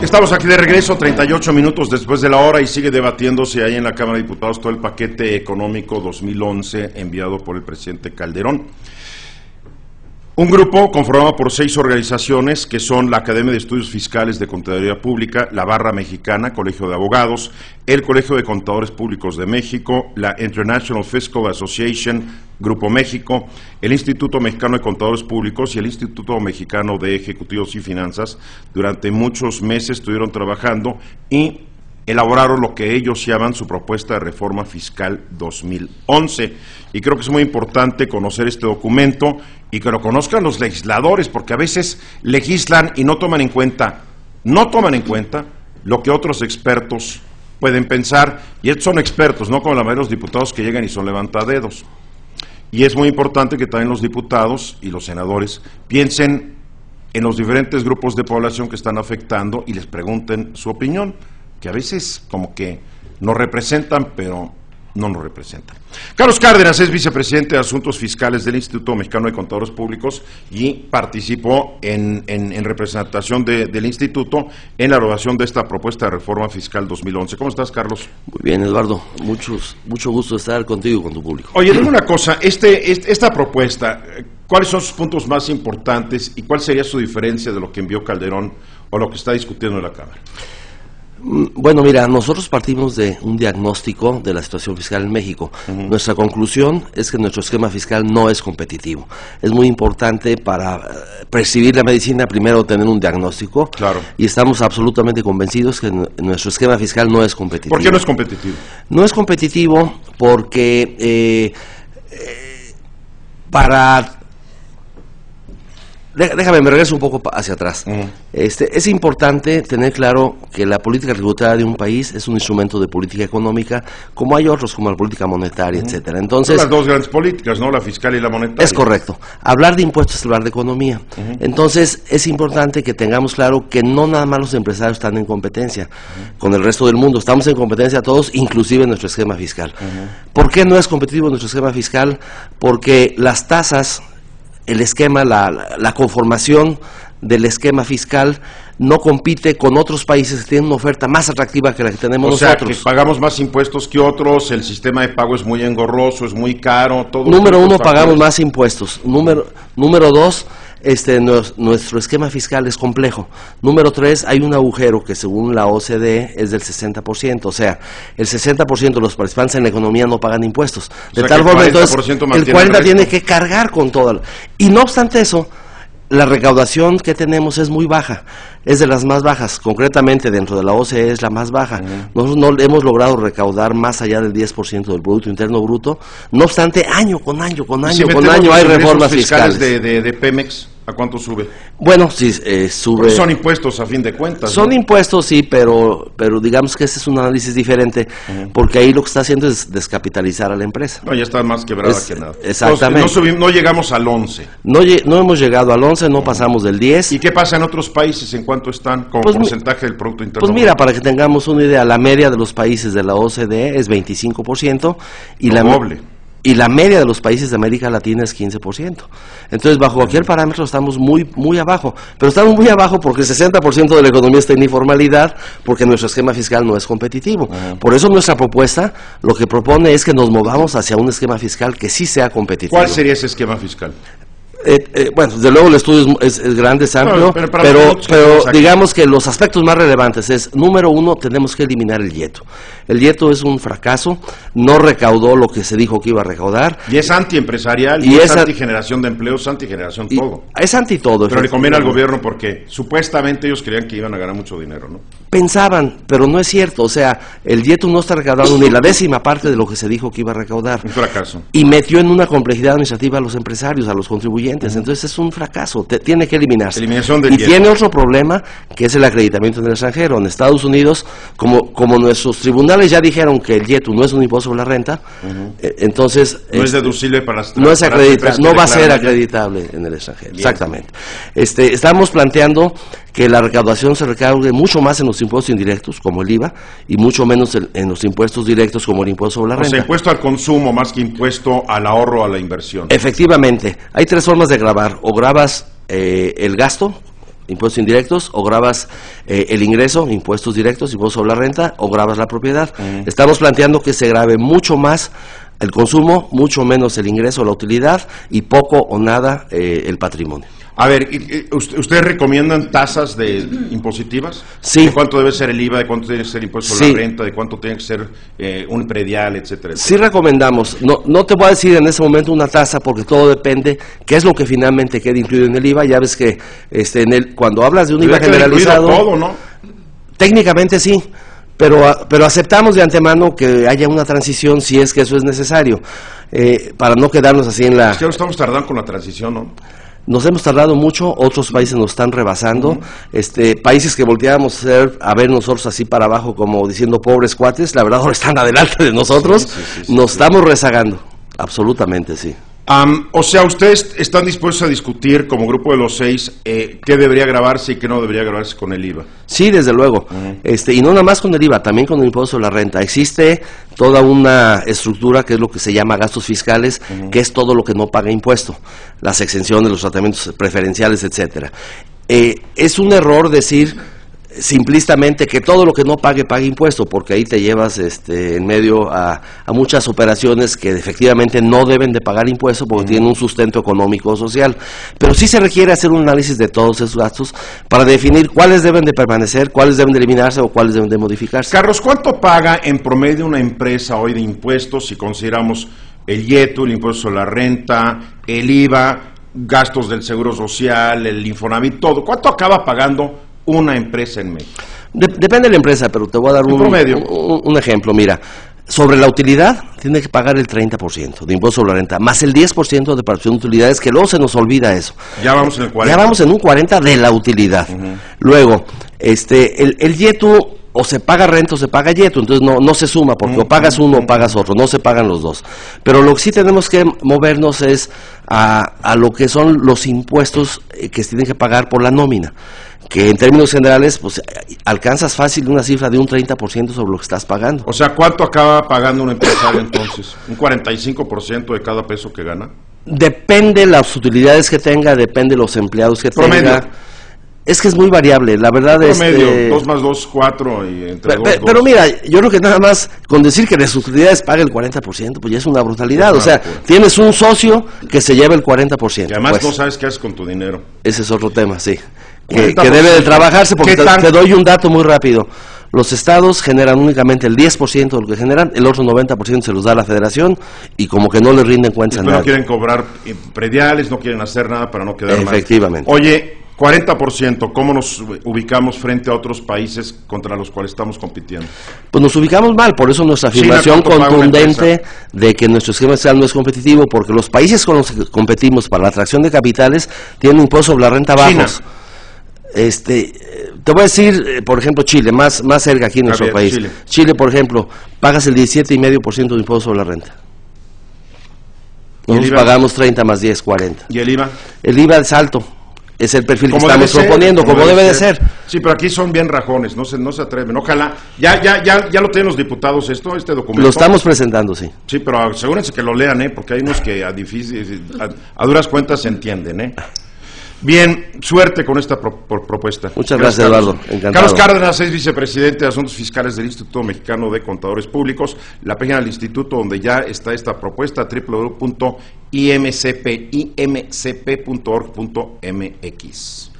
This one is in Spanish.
Estamos aquí de regreso, 38 minutos después de la hora, y sigue debatiéndose ahí en la Cámara de Diputados todo el paquete económico 2011 enviado por el presidente Calderón. Un grupo conformado por 6 organizaciones que son la Academia de Estudios Fiscales de Contaduría Pública, la Barra Mexicana, Colegio de Abogados, el Colegio de Contadores Públicos de México, la International Fiscal Association, Grupo México, el Instituto Mexicano de Contadores Públicos y el Instituto Mexicano de Ejecutivos y Finanzas. Durante muchos meses estuvieron trabajando y elaboraron lo que ellos llaman su propuesta de reforma fiscal 2011. Y creo que es muy importante conocer este documento y que lo conozcan los legisladores, porque a veces legislan y no toman en cuenta lo que otros expertos pueden pensar, y estos son expertos, no como la mayoría de los diputados que llegan y son levantadedos. Y es muy importante que también los diputados y los senadores piensen en los diferentes grupos de población que están afectando y les pregunten su opinión, que a veces como que nos representan, pero no nos representan. Carlos Cárdenas es vicepresidente de Asuntos Fiscales del Instituto Mexicano de Contadores Públicos y participó en representación del Instituto en la elaboración de esta propuesta de reforma fiscal 2011. ¿Cómo estás, Carlos? Muy bien, Eduardo. Mucho gusto estar contigo y con tu público. Oye, dime una cosa, esta propuesta, ¿cuáles son sus puntos más importantes y cuál sería su diferencia de lo que envió Calderón o lo que está discutiendo en la Cámara? Bueno, mira, nosotros partimos de un diagnóstico de la situación fiscal en México. Nuestra conclusión es que nuestro esquema fiscal no es competitivo. Es muy importante para prescribir la medicina primero tener un diagnóstico. Claro. Y estamos absolutamente convencidos que nuestro esquema fiscal no es competitivo. ¿Por qué no es competitivo? No es competitivo porque Déjame, me regreso un poco hacia atrás. Es importante tener claro que la política tributaria de un país es un instrumento de política económica, como hay otros, como la política monetaria, etcétera. Entonces, son las dos grandes políticas, ¿no? La fiscal y la monetaria. Es correcto. Hablar de impuestos es hablar de economía. Entonces, es importante que tengamos claro que no nada más los empresarios están en competencia con el resto del mundo. Estamos en competencia todos, inclusive en nuestro esquema fiscal. ¿Por qué no es competitivo nuestro esquema fiscal? Porque las tasas, el esquema, la conformación del esquema fiscal no compite con otros países que tienen una oferta más atractiva que la que tenemos nosotros. O sea, que pagamos más impuestos que otros, el sistema de pago es muy engorroso, es muy caro, todo. Número uno, pagamos más impuestos. Número dos, nuestro esquema fiscal es complejo. Número 3, hay un agujero que según la OCDE es del 60%, o sea, el 60% de los participantes en la economía no pagan impuestos. De tal forma, entonces, el 40% tiene que cargar con todo. Y no obstante eso, la recaudación que tenemos es muy baja, es de las más bajas, concretamente dentro de la OCDE es la más baja. Nosotros no hemos logrado recaudar más allá del 10% del Producto Interno Bruto, no obstante, año con año hay reformas fiscales. De Pemex, ¿a cuánto sube? Bueno, sí, sube. Porque son impuestos a fin de cuentas. Son impuestos, sí, pero digamos que este es un análisis diferente, porque ahí lo que está haciendo es descapitalizar a la empresa. No, ya está más quebrada que nada. Exactamente. Entonces, no llegamos al 11. No hemos llegado al 11, no pasamos del 10. ¿Y qué pasa en otros países? ¿En cuánto están como porcentaje del Producto Interno? Pues mira, para que tengamos una idea, la media de los países de la OCDE es 25%. Y la media de los países de América Latina es 15%. Entonces, bajo cualquier parámetro estamos muy abajo. Pero estamos muy abajo porque el 60% de la economía está en informalidad, porque nuestro esquema fiscal no es competitivo. Por eso nuestra propuesta lo que propone es que nos movamos hacia un esquema fiscal que sí sea competitivo. ¿Cuál sería ese esquema fiscal? Bueno, desde luego el estudio es grande, es amplio, pero digamos que los aspectos más relevantes es, número uno, tenemos que eliminar el IETO. El IETO es un fracaso, no recaudó lo que se dijo que iba a recaudar. Y es antiempresarial, y es antigeneración de empleos, antigeneración todo. Es anti todo. Pero le conviene al gobierno porque supuestamente ellos creían que iban a ganar mucho dinero, ¿no? Pensaban, pero no es cierto, o sea, el IETO no está recaudando ni la 10ª parte de lo que se dijo que iba a recaudar. Un fracaso. Y metió en una complejidad administrativa a los empresarios, a los contribuyentes. Entonces es un fracaso, tiene que eliminarse. Eliminación del IETO. Tiene otro problema, que es el acreditamiento en el extranjero. En Estados Unidos, como nuestros tribunales ya dijeron que el IETO no es un impuesto sobre la renta, entonces... No es deducible para las... No es acreditable, no va a ser acreditable en el extranjero. Bien. Exactamente. Estamos planteando que la recaudación se recaude mucho más en los impuestos indirectos, como el IVA, y mucho menos en los impuestos directos, como el impuesto sobre la renta. O sea, impuesto al consumo más que impuesto al ahorro o a la inversión. Efectivamente. Hay 3 formas de gravar. O grabas el gasto, impuestos indirectos, o gravas el ingreso, impuestos directos, impuestos sobre la renta, o gravas la propiedad. Estamos planteando que se grave mucho más el consumo, mucho menos el ingreso, la utilidad, y poco o nada el patrimonio. A ver, ¿ustedes recomiendan tasas impositivas? Sí. ¿De cuánto debe ser el IVA, de cuánto tiene que ser el impuesto sobre la renta, de cuánto tiene que ser un predial, etcétera, etcétera? Sí recomendamos. No te voy a decir en ese momento una tasa porque todo depende qué es lo que finalmente queda incluido en el IVA. Ya ves que cuando hablas de un IVA generalizado, todo, ¿no? Técnicamente sí. Pero aceptamos de antemano que haya una transición si es que eso es necesario, para no quedarnos así en la... Es que ahora estamos tardando con la transición, ¿no? Nos hemos tardado mucho, otros países nos están rebasando, países que volteábamos a ver nosotros así para abajo como diciendo pobres cuates, la verdad ahora están adelante de nosotros, nos estamos rezagando, absolutamente sí. O sea, ¿ustedes están dispuestos a discutir como grupo de los 6 qué debería grabarse y qué no debería grabarse con el IVA? Sí, desde luego. Y no nada más con el IVA, también con el impuesto sobre la renta. Existe toda una estructura que es lo que se llama gastos fiscales, que es todo lo que no paga impuesto, las exenciones, los tratamientos preferenciales, etcétera. Es un error decir simplistamente que todo lo que no pague impuesto, porque ahí te llevas en medio a muchas operaciones que efectivamente no deben de pagar impuesto porque tienen un sustento económico o social, pero sí se requiere hacer un análisis de todos esos gastos para definir cuáles deben de permanecer, cuáles deben de eliminarse o cuáles deben de modificarse. Carlos, ¿cuánto paga en promedio una empresa hoy de impuestos si consideramos el IETU, el impuesto sobre la renta, el IVA, gastos del Seguro Social, el Infonavit, todo? ¿Cuánto acaba pagando una empresa en México? Depende de la empresa, pero te voy a dar un ejemplo. Mira, sobre la utilidad tiene que pagar el 30% de impuesto sobre la renta, más el 10% de participación de utilidades, que luego se nos olvida eso. Ya vamos en el 40%. Ya vamos en un 40% de la utilidad. Luego, el YETU, o se paga renta o se paga YETU, entonces no se suma, porque o pagas uno o pagas otro, no se pagan los dos. Pero lo que sí tenemos que movernos es a lo que son los impuestos que se tienen que pagar por la nómina, que en términos generales, pues alcanzas fácil una cifra de un 30% sobre lo que estás pagando. O sea, ¿cuánto acaba pagando un empresario entonces? ¿Un 45% de cada peso que gana? Depende las utilidades que tenga, depende los empleados que tenga. Es que es muy variable, la verdad es promedio, 2 más 2, 4 y entre 2, pero mira, yo creo que nada más con decir que de sus utilidades paga el 40%, pues ya es una brutalidad. O sea, tienes un socio que se lleva el 40%. Y además no sabes qué haces con tu dinero. Ese es otro tema, sí. Que debe de trabajarse, porque te doy un dato muy rápido. Los estados generan únicamente el 10% de lo que generan, el otro 90% se los da a la federación, y como que no le rinden cuentas a nadie. No quieren cobrar prediales, no quieren hacer nada para no quedar mal. Efectivamente. Oye, 40%, ¿cómo nos ubicamos frente a otros países contra los cuales estamos compitiendo? Pues nos ubicamos mal, por eso nuestra afirmación contundente de que nuestro esquema fiscal no es competitivo, porque los países con los que competimos para la atracción de capitales tienen impuestos sobre la renta bajos. Te voy a decir, por ejemplo, Chile, más cerca aquí en nuestro país. Chile, por ejemplo, pagas el 17,5% de impuesto sobre la renta. Nosotros pagamos 30 más 10, 40. ¿Y el IVA? El IVA es alto. Es el perfil que estamos proponiendo, como debe de ser. Sí, pero aquí son bien rajones, no se atreven. Ojalá, ya lo tienen los diputados este documento. Lo estamos presentando, sí. Sí, pero asegúrense que lo lean, porque hay unos que a duras cuentas se entienden, Bien, suerte con esta propuesta. Muchas gracias, Eduardo. Encantado. Carlos Cárdenas es vicepresidente de Asuntos Fiscales del Instituto Mexicano de Contadores Públicos. La página del instituto donde ya está esta propuesta, www.imcp.org.mx.